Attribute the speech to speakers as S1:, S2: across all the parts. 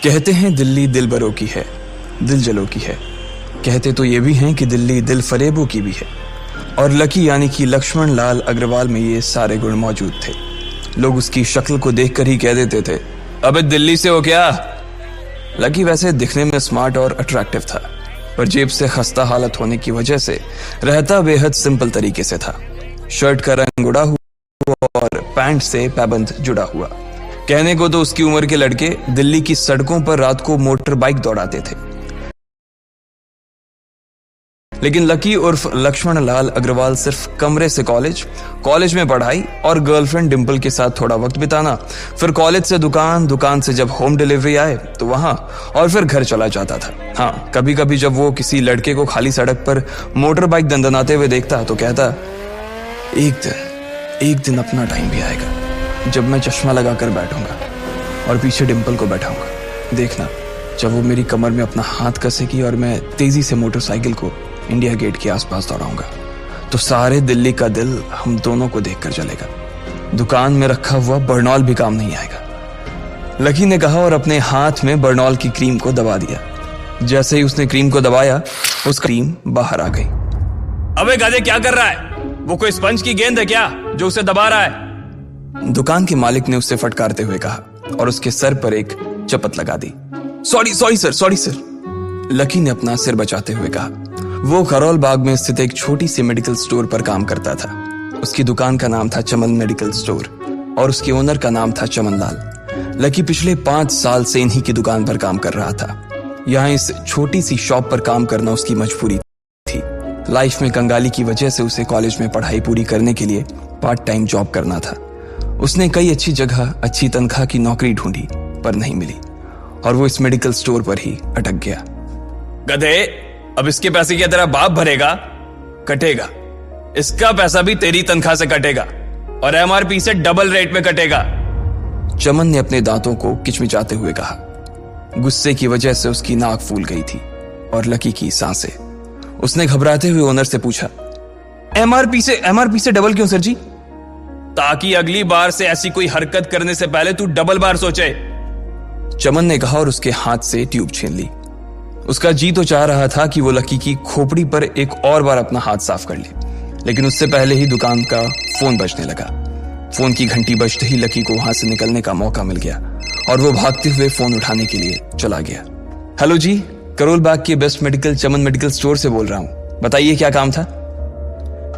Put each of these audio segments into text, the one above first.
S1: कहते हैं दिल्ली दिल बरों की है, दिल जलों की है। कहते तो ये भी हैं कि दिल्ली दिल फरेबों की भी है। और लकी यानी कि लक्ष्मण लाल अग्रवाल में ये सारे गुण मौजूद थे। लोग उसकी शक्ल को देखकर ही कह देते थे, अबे दिल्ली से हो क्या। लकी वैसे दिखने में स्मार्ट और अट्रैक्टिव था, पर जेब से खस्ता हालत होने की वजह से रहता बेहद सिंपल तरीके से था। शर्ट का रंग उड़ा हुआ और पैंट से पैबंद जुड़ा हुआ। कहने को तो उसकी उम्र के लड़के दिल्ली की सड़कों पर रात को मोटर बाइक दौड़ाते थे, लेकिन लकी उर्फ लक्ष्मण लाल अग्रवाल सिर्फ कमरे से कॉलेज में पढ़ाई और गर्लफ्रेंड डिंपल के साथ थोड़ा वक्त बिताना, फिर कॉलेज से दुकान, दुकान से जब होम डिलीवरी आए तो वहां, और फिर घर चला जाता था। हाँ, कभी कभी जब वो किसी लड़के को खाली सड़क पर मोटर बाइक दंदनाते हुए देखता तो कहता, एक दिन अपना टाइम भी आएगा जब मैं चश्मा लगाकर बैठूंगा और पीछे डिंपल को बैठाऊंगा। देखना, जब वो मेरी कमर में अपना हाथ कसेगी और मैं तेजी से मोटरसाइकिल को इंडिया गेट के आसपास दौड़ाऊंगा, तो सारे दिल्ली का दिल हम दोनों को देखकर जलेगा। दुकान में रखा हुआ बर्नॉल भी काम नहीं आएगा। लकी ने कहा और अपने हाथ में बर्नॉल की क्रीम को दबा दिया। जैसे ही उसने क्रीम को दबाया, उसका क्रीम बाहर आ गई।
S2: अबे गधे, क्या कर रहा है? वो कोई स्पंज की गेंद है क्या जो उसे दबा रहा है?
S1: दुकान के मालिक ने उससे फटकारते हुए कहा और उसके सर पर एक चपत लगा दी। Sorry sir. लकी ने अपना सिर बचाते हुए कहा। वो करोल बाग में स्थित एक छोटी सी मेडिकल स्टोर पर काम करता था। उसकी दुकान का नाम था चमन मेडिकल स्टोर और उसके ओनर का नाम था चमन लाल। लकी पिछले 5 साल से इन्हीं की दुकान पर काम कर रहा था। यहाँ इस छोटी सी शॉप पर काम करना उसकी मजबूरी थी। लाइफ में कंगाली की वजह से उसे कॉलेज में पढ़ाई पूरी करने के लिए पार्ट टाइम जॉब करना था। उसने कई अच्छी जगह अच्छी तनख्वाह की नौकरी ढूंढी, पर नहीं मिली और वो इस मेडिकल स्टोर पर ही अटक गया।
S2: गधे, अब इसके पैसे क्या तेरा बाप भरेगा? कटेगा। इसका पैसा भी तेरी तनख्वाह से कटेगा और एमआरपी से डबल रेट में कटेगा।
S1: चमन ने अपने दांतों को किचमिचाते हुए कहा। गुस्से की वजह से उसकी नाक फूल गई थी और लकी की सांसें। उसने घबराते हुए ओनर से पूछा, एमआरपी से डबल क्यों सर जी?
S2: ताकि अगली बार से ऐसी कोई हरकत करने से पहले तू डबल बार सोचे।
S1: चमन ने कहा और उसके हाथ से ट्यूब छीन ली। उसका जी तो चाह रहा था कि वो लकी की खोपड़ी पर एक और बार अपना हाथ साफ कर ले, लेकिन उससे पहले ही दुकान का फोन बजने लगा। फोन की घंटी बजते ही लकी को वहां से निकलने का मौका मिल गया और वो भागते हुए फोन उठाने के लिए चला गया। हेलो जी, करोल बाग के बेस्ट मेडिकल चमन मेडिकल स्टोर से बोल रहा हूं, बताइए क्या काम था?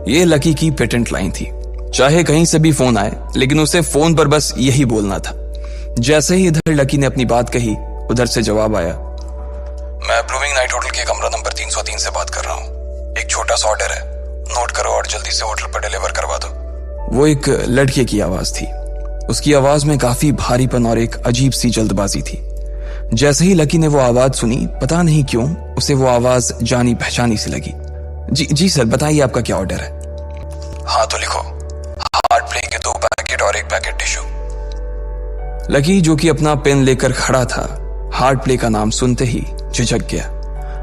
S1: ये लकी की पेटेंट लाइन थी। चाहे कहीं से भी फोन आए, लेकिन उसे फोन पर बस यही बोलना था। जैसे ही इधर लकी ने अपनी बात कही, उधर से जवाब आया, मैं ब्लूमिंग नाइट होटल के कमरा नंबर 303 से बात कर रहा हूँ। एक छोटा सा ऑर्डर है, नोट करो और जल्दी से होटल पर डिलीवर करवा दो। वो एक लड़के की आवाज थी। उसकी आवाज में काफी भारीपन और एक अजीब सी जल्दबाजी थी। जैसे ही लकी ने वो आवाज सुनी, पता नहीं क्यों उसे वो आवाज जानी पहचानी सी लगी। जी सर, बताइए आपका क्या ऑर्डर है? हाँ तो लिखो, हार्ट प्ले के 2 पैकेट और 1 पैकेट टिश्यू। लकी, जो कि अपना पेन लेकर खड़ा था, हार्ट प्ले का नाम सुनते ही झिझक गया।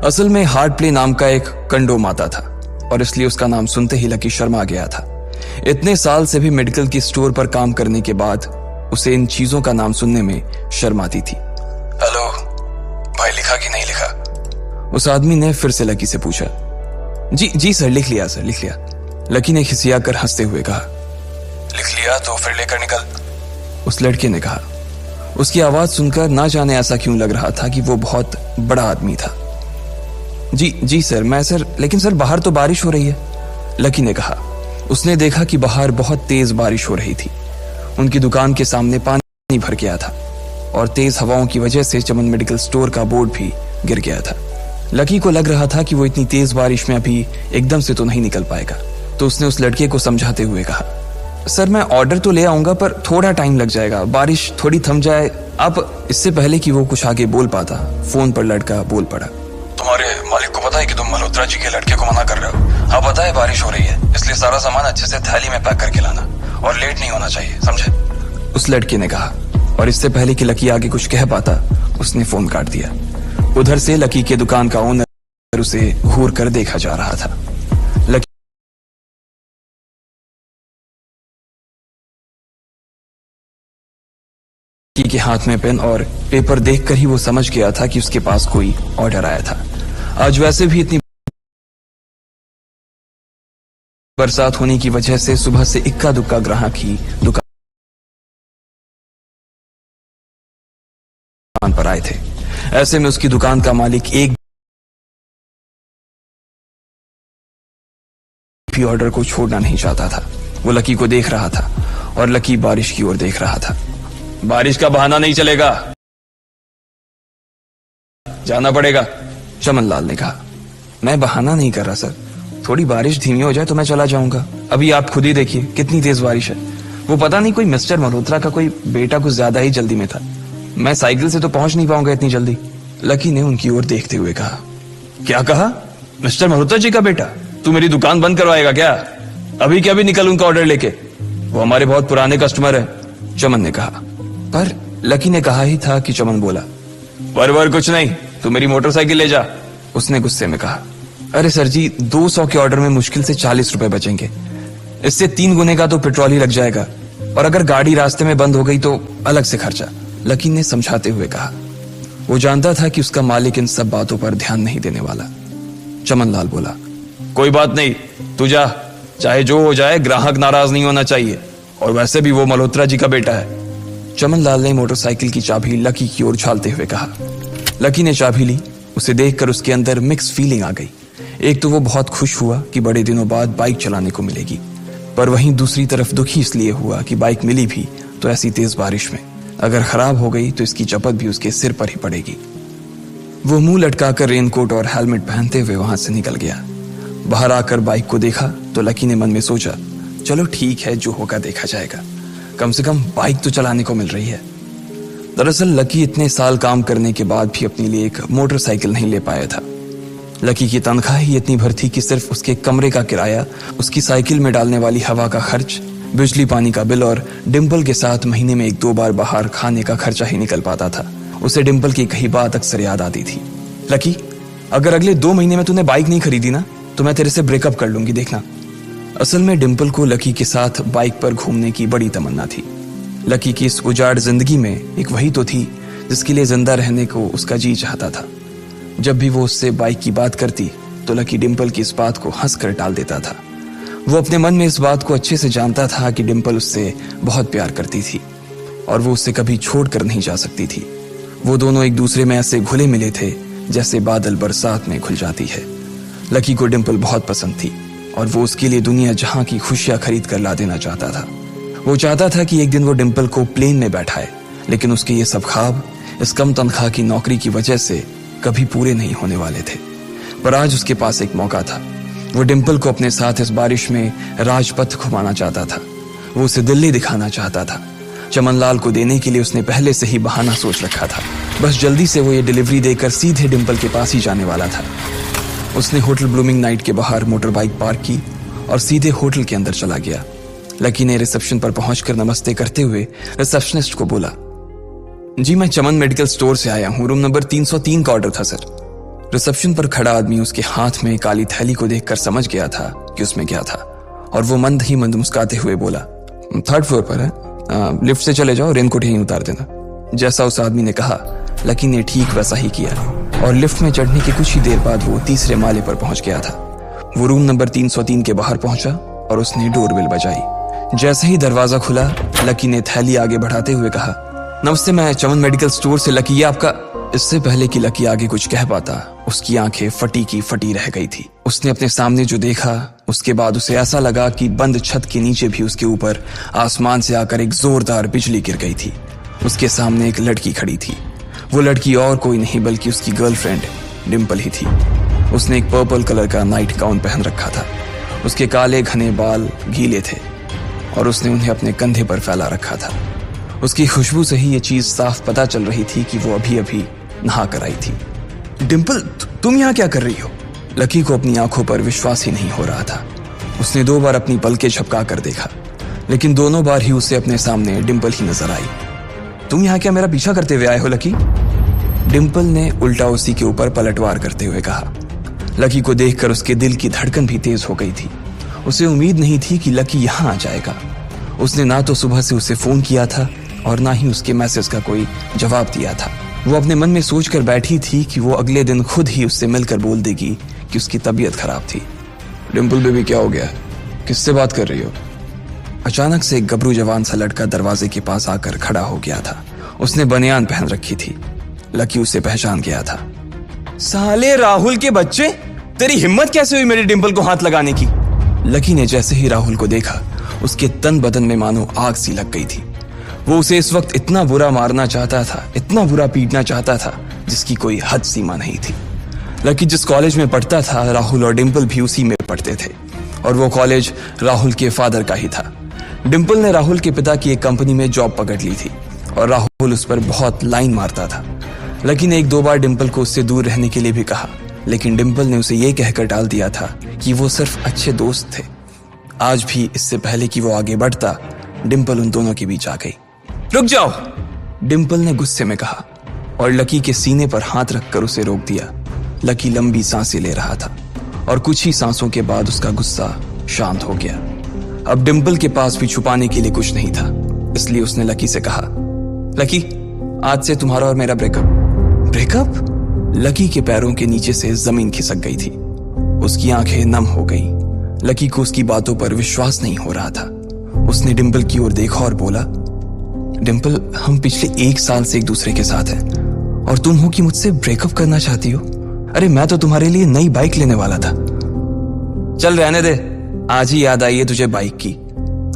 S1: असल में हार्ट प्ले नाम का एक कंडोम आता था और इसलिए उसका नाम सुनते ही लकी शर्मा गया था। इतने साल से भी मेडिकल की स्टोर पर काम करने के बाद उसे इन चीजों का नाम सुनने में शर्म आती थी। हेलो भाई, लिखा कि नहीं लिखा? उस आदमी ने फिर से लकी से पूछा। जी सर, लिख लिया सर, लिख लिया। लकी ने खिसियाकर हंसते हुए कहा। लिख लिया तो फिर लेकर निकल, उस लड़के ने कहा। उसकी आवाज सुनकर ना जाने ऐसा क्यों लग रहा था कि वो बहुत बड़ा आदमी था। जी सर, लेकिन सर बाहर तो बारिश हो रही है, लकी ने कहा। उसने देखा कि बाहर बहुत तेज बारिश हो रही थी। उनकी दुकान के सामने पानी भर गया था और तेज हवाओं की वजह से चमन मेडिकल स्टोर का बोर्ड भी गिर गया था। लकी को लग रहा था कि वो इतनी तेज बारिश में अभी एकदम से तो नहीं निकल पाएगा, तो उसने उस लड़के को समझाते हुए कहा, सर मैं ऑर्डर तो ले आऊंगा पर थोड़ा टाइम लग जाएगा, बारिश थोड़ी थम जाए आप। इससे पहले कि वो कुछ आगे बोल पाता, फोन पर लड़का बोल पड़ा। तुम्हारे मालिक को पता है कि तुम मल्होत्रा जी के लड़के को मना कर रहे हो? हाँ पता है, बारिश हो रही है, इसलिए सारा सामान अच्छे से थैली में पैक करके लाना और लेट नहीं होना चाहिए, समझे? उस लड़के ने कहा और इससे पहले कि लकी आगे कुछ कह पाता, उसने फोन काट दिया। उधर से लकी के दुकान का ओनर उसे घूर कर देखा जा रहा था। लकी के हाथ में पेन और पेपर देखकर ही वो समझ गया था कि उसके पास कोई ऑर्डर आया था। आज वैसे भी इतनी बरसात होने की वजह से सुबह से इक्का दुक्का ग्राहक ही दुकान पर आए थे। ऐसे में उसकी दुकान का मालिक एक भी ऑर्डर को छोड़ना नहीं चाहता था। वो लकी को देख रहा था और लकी बारिश की ओर देख रहा था।
S2: बारिश का बहाना नहीं चलेगा, जाना पड़ेगा,
S1: चमनलाल ने कहा। मैं बहाना नहीं कर रहा सर, थोड़ी बारिश धीमी हो जाए तो मैं चला जाऊंगा। अभी आप खुद ही देखिए कितनी तेज बारिश है। वो पता नहीं कोई मिस्टर मल्होत्रा का कोई बेटा कुछ ज्यादा ही जल्दी में था। मैं साइकिल से तो पहुंच नहीं पाऊंगा इतनी जल्दी। लकी ने उनकी ओर देखते हुए कहा।
S2: क्या कहा? मिस्टर मल्होत्रा जी का बेटा? तू मेरी दुकान बंद करवाएगा क्या? अभी क्या भी निकल उनका ऑर्डर लेके, वो हमारे बहुत पुराने कस्टमर है,
S1: चमन ने कहा। पर लकी ने कहा ही था कि चमन बोला।
S2: पर कुछ नहीं, तू मेरी मोटरसाइकिल ले जा,
S1: उसने गुस्से में कहा। अरे सर जी, 200 के ऑर्डर में मुश्किल से 40 रुपए बचेंगे। इससे 3 गुने का तो पेट्रोल ही लग जाएगा, और अगर गाड़ी रास्ते में बंद हो गई तो अलग से खर्चा, लकी ने समझाते हुए कहा। वो जानता था कि उसका मालिक इन सब बातों पर ध्यान नहीं देने वाला। चमनलाल बोला।
S2: कोई बात नहीं, तू जा, चाहे जो हो जाए, ग्राहक नाराज नहीं होना चाहिए, और वैसे भी वो मल्होत्रा जी का बेटा है।
S1: चमनलाल ने मोटरसाइकिल की चाबी लकी की ओर उछालते हुए कहा। लकी ने चाबी ली। उसे देखकर उसके अंदर मिक्स फीलिंग आ गई। एक तो वो बहुत खुश हुआ कि बड़े दिनों बाद बाइक चलाने को मिलेगी, पर वहीं दूसरी तरफ दुखी इसलिए हुआ कि बाइक मिली भी तो ऐसी तेज बारिश में, अगर खराब हो गई तो इसकी चपत भी उसके सिर पर ही पड़ेगी। वो मुंह लटकाकर रेनकोट और हेलमेट पहनते हुए वहां से निकल गया। बाहर आकर बाइक को देखा तो लकी ने मन में सोचा, चलो ठीक है, जो होगा देखा जाएगा, कम से कम बाइक तो चलाने को मिल रही है। दरअसल लकी इतने साल काम करने के बाद भी अपने लिए एक मोटरसाइकिल नहीं ले पाया था। लकी की तनख्वाह ही इतनी भर थी कि सिर्फ उसके कमरे का किराया, उसकी साइकिल में डालने वाली हवा का खर्च, बिजली पानी का बिल और डिम्पल के साथ महीने में 1-2 बार बाहर खाने का खर्चा ही निकल पाता था। उसे डिम्पल की कही बात अक्सर याद आती थी। लकी, अगर अगले 2 महीने में तूने बाइक नहीं खरीदी ना तो मैं तेरे से ब्रेकअप कर लूंगी, देखना। असल में डिम्पल को लकी के साथ बाइक पर घूमने की बड़ी तमन्ना थी। लकी की इस उजाड़ जिंदगी में एक वही तो थी जिसके लिए जिंदा रहने को उसका जी चाहता था। जब भी वो उससे बाइक की बात करती तो लकी डिम्पल की इस बात को हंसकर टाल देता था। वो अपने मन में इस बात को अच्छे से जानता था कि डिम्पल उससे बहुत प्यार करती थी और वो उससे कभी छोड़कर नहीं जा सकती थी। वो दोनों एक दूसरे में ऐसे घुले मिले थे जैसे बादल बरसात में घुल जाती है। लकी को डिम्पल बहुत पसंद थी और वो उसके लिए दुनिया जहां की खुशियां खरीद कर ला देना चाहता था। वो चाहता था कि एक दिन वो डिम्पल को प्लेन में बैठाए, लेकिन उसके ये सब ख्वाब इस कम तनख्वाह की नौकरी की वजह से कभी पूरे नहीं होने वाले थे। पर आज उसके पास एक मौका था। वो डिम्पल को अपने साथ इस बारिश में राजपथ घुमाना चाहता था। वो उसे दिल्ली दिखाना चाहता था। चमनलाल को देने के लिए उसने पहले से ही बहाना सोच रखा था। बस जल्दी से वो ये डिलीवरी देकर सीधे डिम्पल के पास ही जाने वाला था। उसने होटल ब्लूमिंग नाइट के बाहर मोटर बाइक पार्क की और सीधे होटल के अंदर चला गया। लकी ने रिसेप्शन पर पहुंचकर नमस्ते करते हुए रिसेप्शनिस्ट को बोला, जी मैं चमन मेडिकल स्टोर से आया हूं, रूम नंबर 303 का ऑर्डर था सर। रिसेप्शन पर खड़ा आदमी उसके हाथ में काली थैली को देखकर समझ गया था कि उसमें क्या था और वो मंद ही मंद मुस्कुराते हुए बोला, 3rd फ्लोर पर है, लिफ्ट से चले जाओ, रेनकोट यहीं उतार देना। जैसा उस आदमी ने कहा लकी ने ठीक वैसा ही किया और लिफ्ट में चढ़ने के कुछ ही देर बाद वो 3रे माले पर पहुंच गया था। वो रूम नंबर 303 के बाहर पहुंचा और उसने डोरबेल बजाई। जैसे ही दरवाजा खुला लकी ने थैली आगे बढ़ाते हुए कहा, नमस्ते, मैं चमन मेडिकल स्टोर से लकी, ये आपका। इससे पहले कि लकी आगे कुछ कह पाता उसकी आंखें फटी की फटी रह गई थी। उसने अपने सामने जो देखा उसके बाद उसे ऐसा लगा कि बंद छत के नीचे भी उसके ऊपर आसमान से आकर एक जोरदार बिजली गिर गई थी। उसके सामने एक लड़की खड़ी थी। वो लड़की और कोई नहीं बल्कि उसकी गर्लफ्रेंड डिम्पल ही थी। उसने एक पर्पल कलर का नाइट गाउन पहन रखा था। उसके काले घने बाल गीले थे और उसने उन्हें अपने कंधे पर फैला रखा था। उसकी खुशबू से ही ये चीज साफ पता चल रही थी कि वो अभी अभी नहा कर आई थी। डिम्पल, तुम यहाँ क्या कर रही हो? लकी को अपनी आंखों पर विश्वास ही नहीं हो रहा था। उसने 2 बार अपनी पलकें झपका कर देखा, लेकिन दोनों बार ही उसे अपने सामने डिम्पल ही नजर आई। तुम यहाँ क्या मेरा पीछा करते हुए आए हो लकी? डिम्पल ने उल्टा उसी के ऊपर पलटवार करते हुए कहा। लकी को देखकर उसके दिल की धड़कन भी तेज हो गई थी। उसे उम्मीद नहीं थी कि लकी यहाँ आ जाएगा। उसने ना तो सुबह से उसे फोन किया था और ना ही उसके मैसेज का कोई जवाब दिया था। वो अपने मन में सोचकर बैठी थी कि वो अगले दिन खुद ही उससे मिलकर बोल देगी कि उसकी तबीयत खराब थी।
S2: डिंपल बेबी क्या हो गया, किससे बात कर रही हो?
S1: अचानक से एक गबरू जवान सा लड़का दरवाजे के पास आकर खड़ा हो गया था। उसने बनियान पहन रखी थी। लकी उसे पहचान गया था।
S2: साले राहुल के बच्चे, तेरी हिम्मत कैसे हुई मेरी डिंपल को हाथ लगाने की?
S1: लकी ने जैसे ही राहुल को देखा, उसके तन बदन में मानो आग सी लग गई थी। वो उसे इस वक्त इतना बुरा मारना चाहता था, इतना बुरा पीटना चाहता था, जिसकी कोई हद सीमा नहीं थी। लकी जिस कॉलेज में पढ़ता था, राहुल और डिंपल भी उसी में पढ़ते थे, और वो कॉलेज राहुल के फादर का ही था। डिंपल ने राहुल के पिता की एक कंपनी में जॉब पकड़ ली थी और राहुल उस पर बहुत लाइन मारता था। लकी ने 1-2 बार डिंपल को उससे दूर रहने के लिए भी कहा, लेकिन डिंपल ने उसे यह कहकर टाल दिया था कि वो सिर्फ अच्छे दोस्त थे। आज भी इससे पहले कि वो आगे बढ़ता, डिंपल उन दोनों के बीच आ गई।
S2: रुक जाओ,
S1: डिंपल ने गुस्से में कहा और लकी के सीने पर हाथ रखकर उसे रोक दिया। लकी लंबी सांसें ले रहा था और कुछ ही सांसों के बाद उसका गुस्सा शांत हो गया। अब डिंपल के पास भी छुपाने के लिए कुछ नहीं था, इसलिए उसने लकी से कहा, लकी, आज से तुम्हारा और मेरा ब्रेकअप।
S2: ब्रेकअप?
S1: लकी के पैरों के नीचे से जमीन खिसक गई थी। उसकी आंखें नम हो गईं। लकी को उसकी बातों पर विश्वास नहीं हो रहा था। उसने डिंपल की ओर देखा और बोला, डिंपल, हम पिछले 1 साल से एक दूसरे के साथ हैं और तुम हो कि मुझसे ब्रेकअप करना चाहती हो? अरे मैं तो तुम्हारे लिए नई बाइक लेने वाला था।
S2: चल रहने दे, आज ही याद आई है तुझे बाइक की।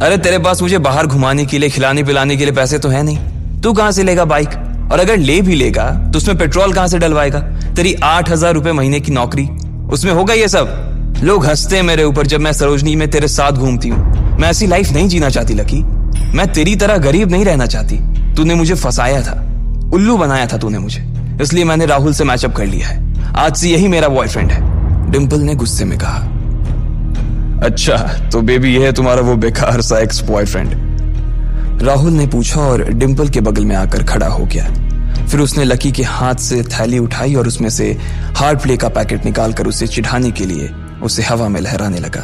S2: अरे तेरे पास मुझे बाहर घुमाने के लिए, खिलाने पिलाने के लिए पैसे तो है नहीं। तू कहां से लेगा बाइक? और अगर ले भी लेगा तो उसमें पेट्रोल कहां से डलवाएगा? तेरी 8,000 रुपए महीने की नौकरी, उसमें होगा ये सब? लोग हंसते हैं मेरे ऊपर जब मैं सरोजनी में तेरे साथ घूमती हूँ। मैं ऐसी लाइफ नहीं जीना चाहती लकी। मैं तेरी तरह गरीब नहीं रहना चाहती। तूने मुझे फंसाया था, उल्लू बनाया था तूने मुझे, इसलिए मैंने राहुल से मैचअप कर लिया है। आज से यही मेरा बॉयफ्रेंड है।
S1: डिंपल ने गुस्से में कहा।
S2: अच्छा, तो बेबी ये है तुम्हारा वो बेकार सा एक्स बॉयफ्रेंड?
S1: राहुल ने पूछा और डिंपल के बगल में आकर खड़ा हो गया। फिर उसने लकी के हाथ से थैली उठाई और उसमें से हार्ड प्ले का पैकेट निकालकर उसे चिढ़ाने के लिए उसे हवा में लहराने लगा।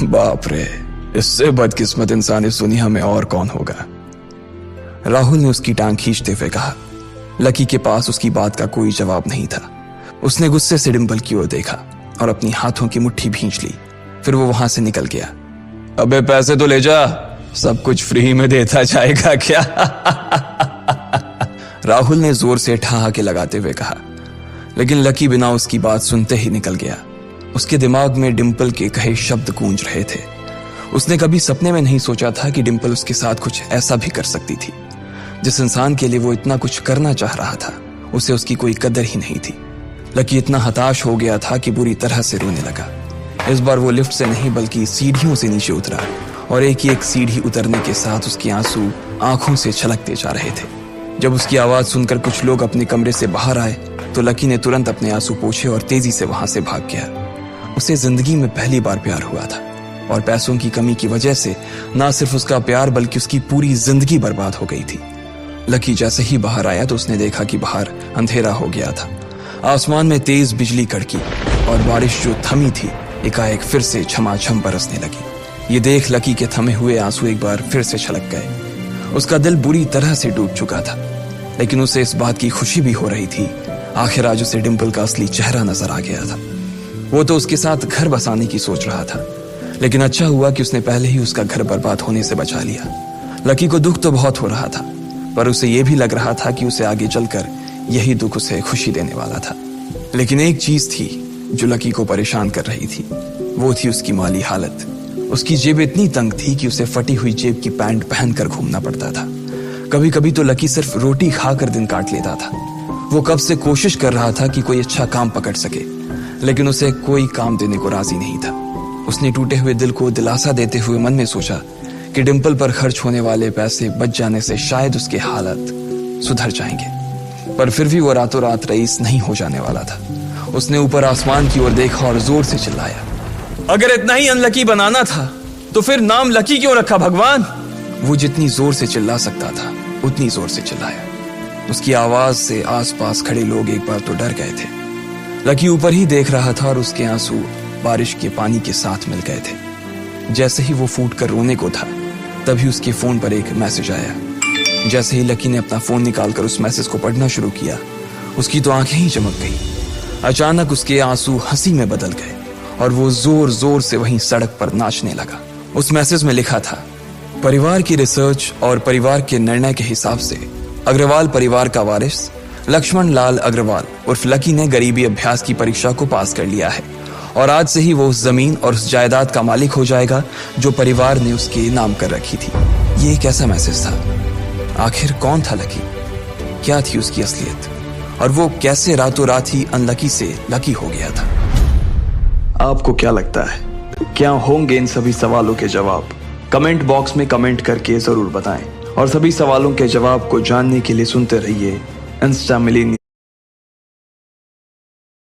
S2: बाप रे, इससे बदकिस्मत इंसान इस दुनिया में और कौन होगा?
S1: राहुल ने उसकी टांग खींचते हुए कहा। लकी के पास उसकी बात का कोई जवाब नहीं था। उसने गुस्से से डिंपल की ओर देखा और अपनी हाथों की मुट्ठी भींच ली। फिर वो वहां से निकल गया।
S2: अबे पैसे तो ले जा, सब कुछ फ्री में देता जाएगा क्या?
S1: राहुल ने जोर से ठहाके लगाते हुए कहा, लेकिन लकी बिना उसकी बात सुनते ही निकल गया। उसके दिमाग में डिंपल के कहे शब्द गूंज रहे थे। उसने कभी सपने में नहीं सोचा था कि डिंपल उसके साथ कुछ ऐसा भी कर सकती थी। जिस इंसान के लिए वो इतना कुछ करना चाह रहा था, उसे उसकी कोई कदर ही नहीं थी। लकी इतना हताश हो गया था कि बुरी तरह से रोने लगा। इस बार वो लिफ्ट से नहीं बल्कि सीढ़ियों से नीचे उतरा और एक एक सीढ़ी उतरने के साथ उसके आंसू आंखों से छलकते जा रहे थे। जब उसकी आवाज सुनकर कुछ लोग अपने कमरे से बाहर आए तो लकी ने तुरंत अपने आंसू पोंछे और तेजी से वहां से भाग गया। उसे जिंदगी में पहली बार प्यार हुआ था और पैसों की कमी की वजह से ना सिर्फ उसका प्यार बल्कि उसकी पूरी जिंदगी बर्बाद हो गई थी। लकी जैसे ही बाहर आया तो उसने देखा कि बाहर अंधेरा हो गया था। आसमान में तेज बिजली कड़की और बारिश जो थमी थी एकाएक फिर से झमाझम बरसने लगी। ये देख लकी के थमे हुए आंसू एक बार फिर से छलक गए। उसका दिल बुरी तरह से टूट चुका था, लेकिन उसे इस बात की खुशी भी हो रही थी। आखिर आज उसे डिंपल का असली चेहरा नजर आ गया था। वो तो उसके साथ घर बसाने की सोच रहा था, लेकिन अच्छा हुआ कि उसने पहले ही उसका घर बर्बाद होने से बचा लिया। लकी को दुख तो बहुत हो रहा था, पर उसे यह भी लग रहा था कि उसे आगे चलकर यही दुख उसे खुशी देने वाला था। लेकिन एक चीज थी जो लकी को परेशान कर रही थी, वो थी उसकी माली हालत। उसकी जेब इतनी तंग थी कि उसे फटी हुई जेब की पैंट पहनकर घूमना पड़ता था। कभी कभी तो लकी सिर्फ रोटी खाकर दिन काट लेता था। वो कब से कोशिश कर रहा था कि कोई अच्छा काम पकड़ सके, लेकिन उसे कोई काम देने को राजी नहीं था। उसने टूटे हुए दिल को दिलासा देते हुए मन में सोचा कि डिंपल पर खर्च होने वाले पैसे बच जाने से शायद उसके हालत सुधर जाएंगे, पर फिर भी वो रातों रात रईस नहीं हो जाने वाला था। उसने ऊपर आसमान की ओर देखा और जोर से चिल्लाया,
S2: अगर इतना ही अनलकी बनाना था तो फिर नाम लकी क्यों रखा भगवान?
S1: वो जितनी जोर से चिल्ला सकता था उतनी जोर से चिल्लाया। उसकी आवाज से आसपास खड़े लोग एक बार तो डर गए थे। लकी ऊपर ही देख रहा था और उसके आंसू बारिश के पानी के साथ मिल गए थे। जैसे ही वो फूट कर रोने को था, तभी उसके फोन पर एक मैसेज आया। जैसे ही लकी ने अपना फोन निकालकर उस मैसेज को पढ़ना शुरू किया, उसकी तो आंखें ही चमक गई। अचानक उसके आंसू हंसी में बदल गए और वो जोर जोर से वहीं सड़क पर नाचने लगा। उस मैसेज में लिखा था, परिवार की रिसर्च और परिवार के निर्णय के हिसाब से अग्रवाल परिवार का वारिस लक्ष्मण लाल अग्रवाल उर्फ लकी ने गरीबी अभ्यास की परीक्षा को पास कर लिया है और आज से ही वो उस जमीन और उस जायदाद का मालिक हो जाएगा जो परिवार ने उसके नाम कर रखी थी। ये एक ऐसा मैसेज था। आखिर कौन था लकी? क्या थी उसकी असलियत? और वो कैसे रातों रात ही अनलकी से लकी हो गया था? आपको क्या लगता है, क्या होंगे इन सभी सवालों के जवाब? कमेंट बॉक्स में कमेंट करके जरूर बताएं और सभी सवालों के जवाब को जानने के लिए सुनते रहिए इंस्टा मिलेनियम।